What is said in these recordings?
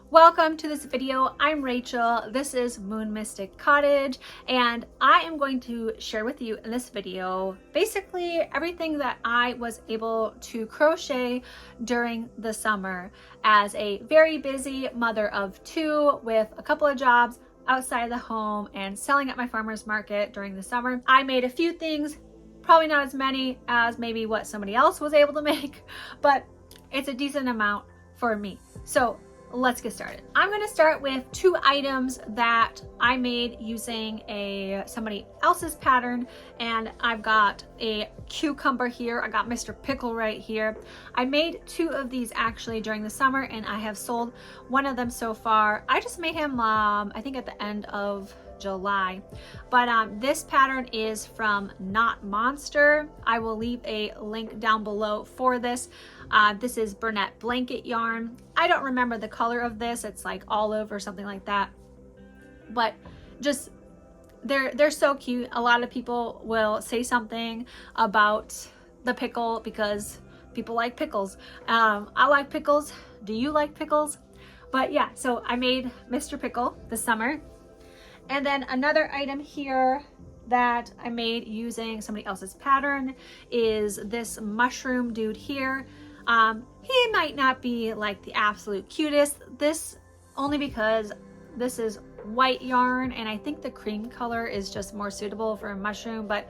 Welcome to this video. I'm Rachel. This is Moon Mystic Cottage, and I am going to share with you in this video basically everything that I was able to crochet during the summer as a very busy mother of two with a couple of jobs outside the home and selling at my farmer's market during the summer. I made a few things, probably not as many as maybe what somebody else was able to make, but it's a decent amount for me. So let's get started. I'm going to start with two items that I made using somebody else's pattern, and I've got a cucumber here. I got Mr. Pickle right here. I made two of these actually during the summer, and I have sold one of them so far. I just made him I think at the end of July, but this pattern is from Not Monster. I will leave a link down below for this. This is Burnett blanket yarn. I don't remember the color of this. It's like olive or something like that, but just they're so cute. A lot of people will say something about the pickle because people like pickles. I like pickles. Do you like pickles? But yeah, so I made Mr. Pickle this summer. And then another item here that I made using somebody else's pattern is this mushroom dude here. He might not be like the absolute cutest, this only because this is white yarn and I think the cream color is just more suitable for a mushroom, but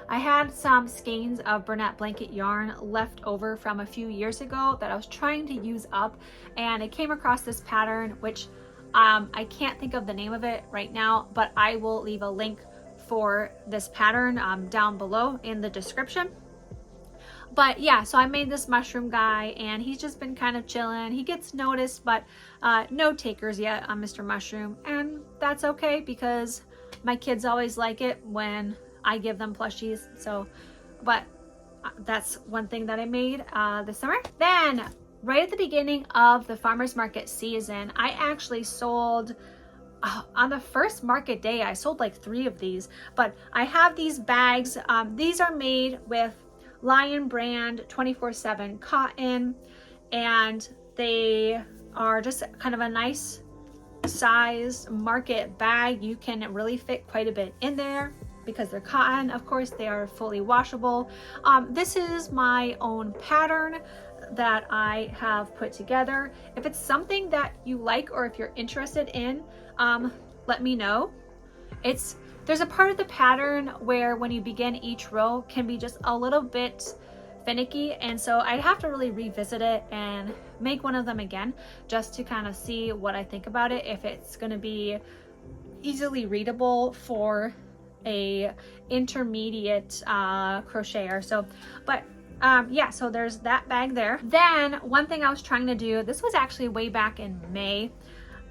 I had some skeins of Burnett blanket yarn left over from a few years ago that I was trying to use up, and I came across this pattern, which I can't think of the name of it right now, but I will leave a link for this pattern down below in the description. But yeah, so I made this mushroom guy, and he's just been kind of chilling. He gets noticed, but no takers yet on Mr. Mushroom, and that's okay because my kids always like it when I give them plushies. So, but that's one thing that I made this summer. Then right at the beginning of the farmer's market season, I actually sold on the first market day, I sold like 3 of these, but I have these bags. These are made with Lion brand 24/7 cotton, and they are just kind of a nice size market bag. You can really fit quite a bit in there because they're cotton. Of course, they are fully washable. This is my own pattern that I have put together. If it's something that you like or if you're interested in, let me know. There's a part of the pattern where when you begin each row can be just a little bit finicky, and so I'd have to really revisit it and make one of them again just to kind of see what I think about it, if it's going to be easily readable for a intermediate crocheter. So, but yeah, so there's that bag there. Then one thing I was trying to do, this was actually way back in May.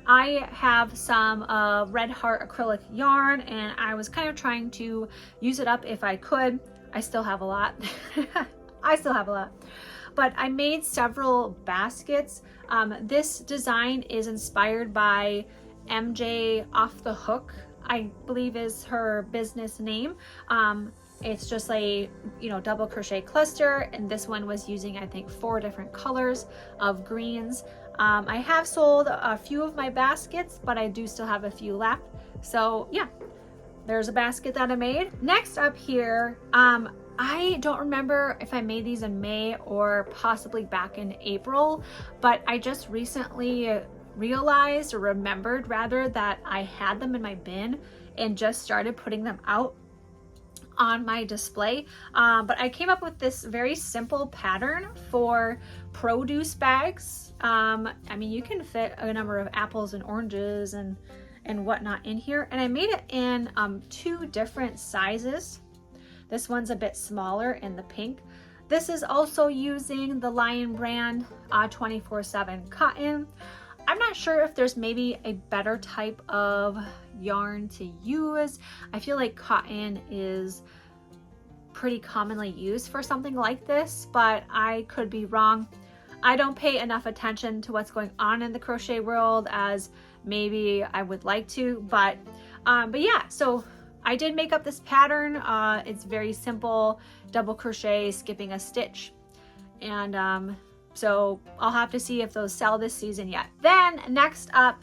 I have some Red Heart acrylic yarn, and I was kind of trying to use it up if I could. I still have a lot. I still have a lot. But I made several baskets. This design is inspired by MJ Off the Hook, I believe is her business name. It's just a, double crochet cluster, and this one was using, I think, 4 different colors of greens. I have sold a few of my baskets, but I do still have a few left. So yeah, there's a basket that I made. Next up here, I don't remember if I made these in May or possibly back in April, but I just recently realized, or remembered rather, that I had them in my bin and just started putting them out on my display. But I came up with this very simple pattern for produce bags. I mean, you can fit a number of apples and oranges and whatnot in here, and I made it in 2 different sizes. This one's a bit smaller in the pink. This is also using the Lion brand 24/7 cotton. I'm not sure if there's maybe a better type of yarn to use. I feel like cotton is pretty commonly used for something like this, but I could be wrong. I don't pay enough attention to what's going on in the crochet world as maybe I would like to, but yeah, so I did make up this pattern. It's very simple, double crochet, skipping a stitch. And so I'll have to see if those sell this season yet. Then next up,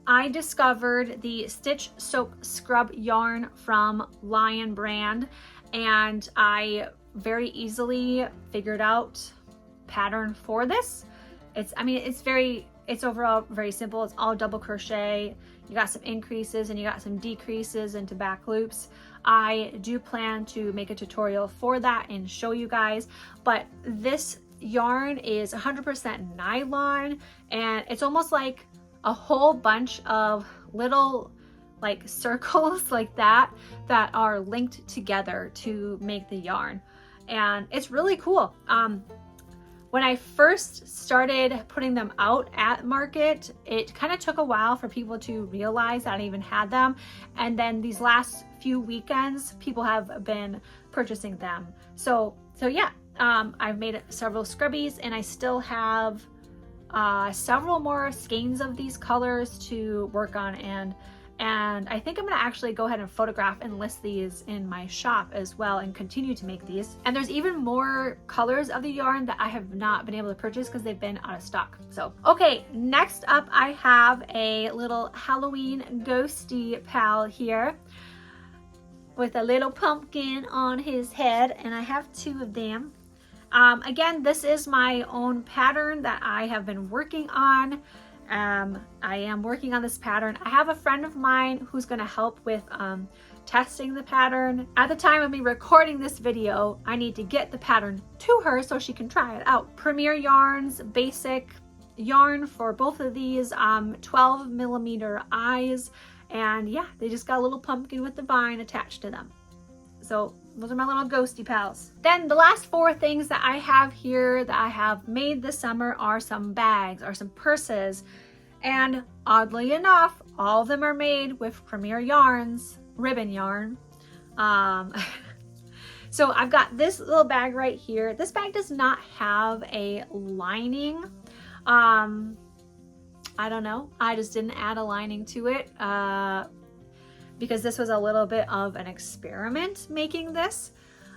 I discovered the Stitch Soak Scrub yarn from Lion brand, and I very easily figured out pattern for this. It's overall very simple. It's all double crochet. You got some increases and you got some decreases into back loops. I do plan to make a tutorial for that and show you guys, but this yarn is 100% nylon, and it's almost like a whole bunch of little like circles like that are linked together to make the yarn, and it's really cool. When I first started putting them out at market, it kind of took a while for people to realize that I even had them, and then these last few weekends people have been purchasing them. So yeah, I've made several scrubbies, and I still have several more skeins of these colors to work on, and I think I'm gonna actually go ahead and photograph and list these in my shop as well and continue to make these. And there's even more colors of the yarn that I have not been able to purchase because they've been out of stock. So okay, next up I have a little Halloween ghosty pal here with a little pumpkin on his head, and I have two of them. Again, this is my own pattern that I have been working on. I am working on this pattern. I have a friend of mine who's going to help with testing the pattern. At the time of me recording this video, I need to get the pattern to her so she can try it out. Premier Yarns basic yarn for both of these, 12mm eyes, and yeah, they just got a little pumpkin with the vine attached to them. So those are my little ghosty pals. Then the last four things that I have here that I have made this summer are some bags or some purses. And oddly enough, all of them are made with Premier Yarns ribbon yarn. So I've got this little bag right here. This bag does not have a lining. I don't know. I just didn't add a lining to it. Because this was a little bit of an experiment making this.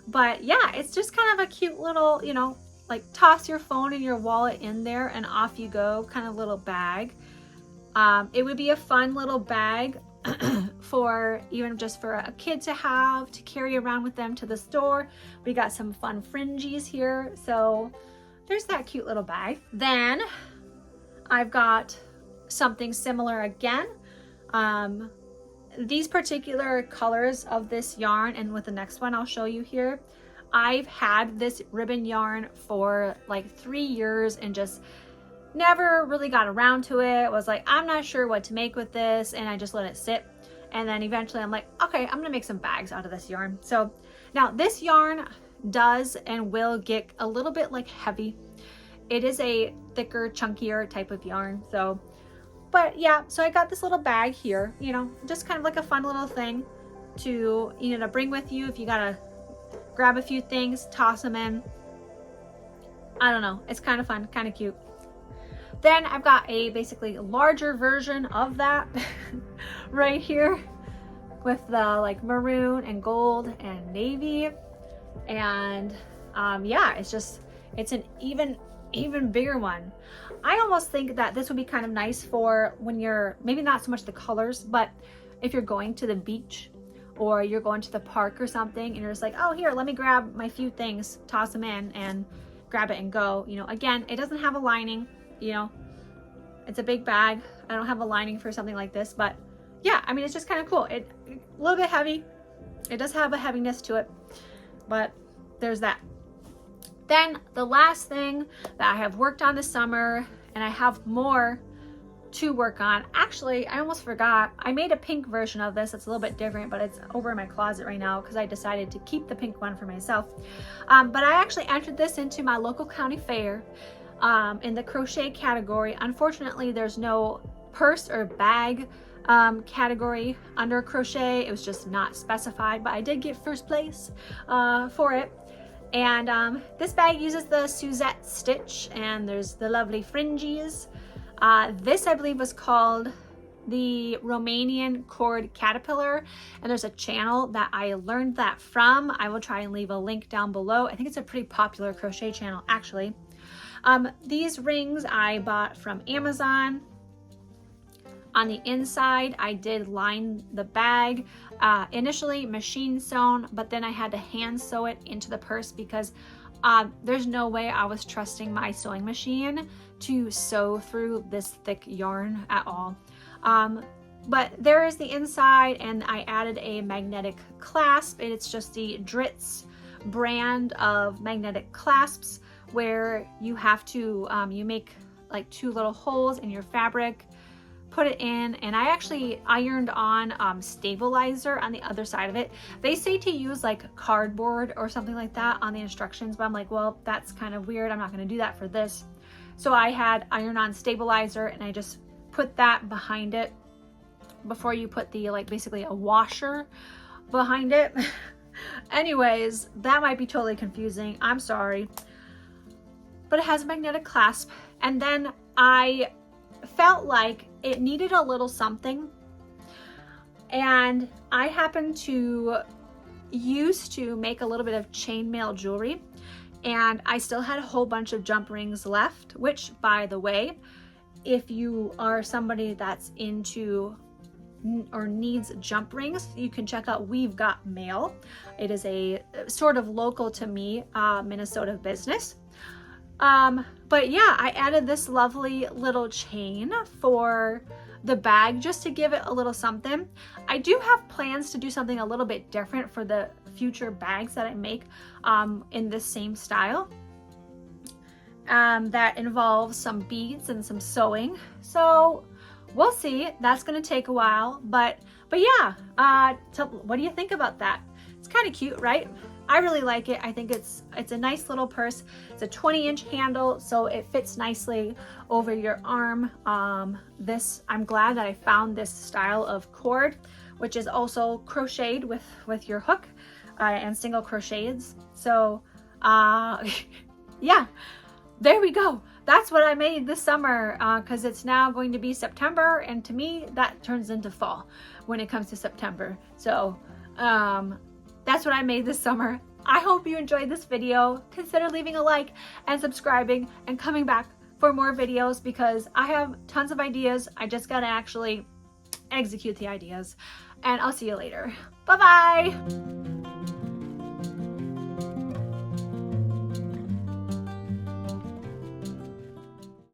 But yeah, it's just kind of a cute little, you know, like toss your phone and your wallet in there and off you go kind of little bag. It would be a fun little bag for even just for a kid to have, to carry around with them to the store. We got some fun fringes here. So there's that cute little bag. Then I've got something similar again. These particular colors of this yarn, and with the next one I'll show you here, I've had this ribbon yarn for like 3 years and just never really got around to it. Was like, I'm not sure what to make with this, and I just let it sit. And then eventually I'm like, okay, I'm gonna make some bags out of this yarn. So now this yarn does and will get a little bit like heavy. It is a thicker, chunkier type of yarn. So but yeah, so I got this little bag here, you know, just kind of like a fun little thing to, you know, to bring with you if you gotta grab a few things, toss them in. I don't know, it's kind of fun, kind of cute. Then I've got a basically larger version of that right here with the like maroon and gold and navy. And yeah, it's an even bigger one. I almost think that this would be kind of nice for when you're, maybe not so much the colors, but if you're going to the beach or you're going to the park or something and you're just like, oh, here, let me grab my few things, toss them in and grab it and go. You know, again, it doesn't have a lining, you know, it's a big bag. I don't have a lining for something like this, but yeah, I mean, it's just kind of cool. A little bit heavy. It does have a heaviness to it, but there's that. Then the last thing that I have worked on this summer, and I have more to work on. Actually, I almost forgot. I made a pink version of this. It's a little bit different, but it's over in my closet right now because I decided to keep the pink one for myself. But I actually entered this into my local county fair in the crochet category. Unfortunately, there's no purse or bag category under crochet. It was just not specified, but I did get first place for it. And this bag uses the Suzette stitch, and there's the lovely fringes. This I believe was called the Romanian cord caterpillar, and there's a channel that I learned that from. I will try and leave a link down below. I think it's a pretty popular crochet channel actually. These rings I bought from Amazon. On the inside, I did line the bag, initially machine sewn, but then I had to hand sew it into the purse because there's no way I was trusting my sewing machine to sew through this thick yarn at all. But there is the inside, and I added a magnetic clasp, and it's just the Dritz brand of magnetic clasps where you have to, you make like 2 little holes in your fabric, put it in, and I actually ironed on stabilizer on the other side of it. They say to use like cardboard or something like that on the instructions, but I'm like, well, that's kind of weird. I'm not going to do that for this. So I had iron-on stabilizer, and I just put that behind it before you put the, like, basically a washer behind it. Anyways, that might be totally confusing. I'm sorry. But it has a magnetic clasp, and then I felt like it needed a little something, and I happened to used to make a little bit of chainmail jewelry, and I still had a whole bunch of jump rings left, which, by the way, if you are somebody that's into or needs jump rings, you can check out We've Got Mail. It is a sort of local to me Minnesota business. But yeah, I added this lovely little chain for the bag just to give it a little something. I do have plans to do something a little bit different for the future bags that I make in this same style that involves some beads and some sewing. So we'll see. That's going to take a while, but yeah, what do you think about that? It's kind of cute, right? I really like it. I think it's a nice little purse. It's a 20-inch handle, so it fits nicely over your arm. I'm glad that I found this style of cord, which is also crocheted with your hook and single crocheteds. So yeah, there we go. That's what I made this summer because it's now going to be September, and to me that turns into fall when it comes to September. So that's what I made this summer. I hope you enjoyed this video. Consider leaving a like and subscribing and coming back for more videos because I have tons of ideas. I just gotta actually execute the ideas. And I'll see you later. Bye-bye.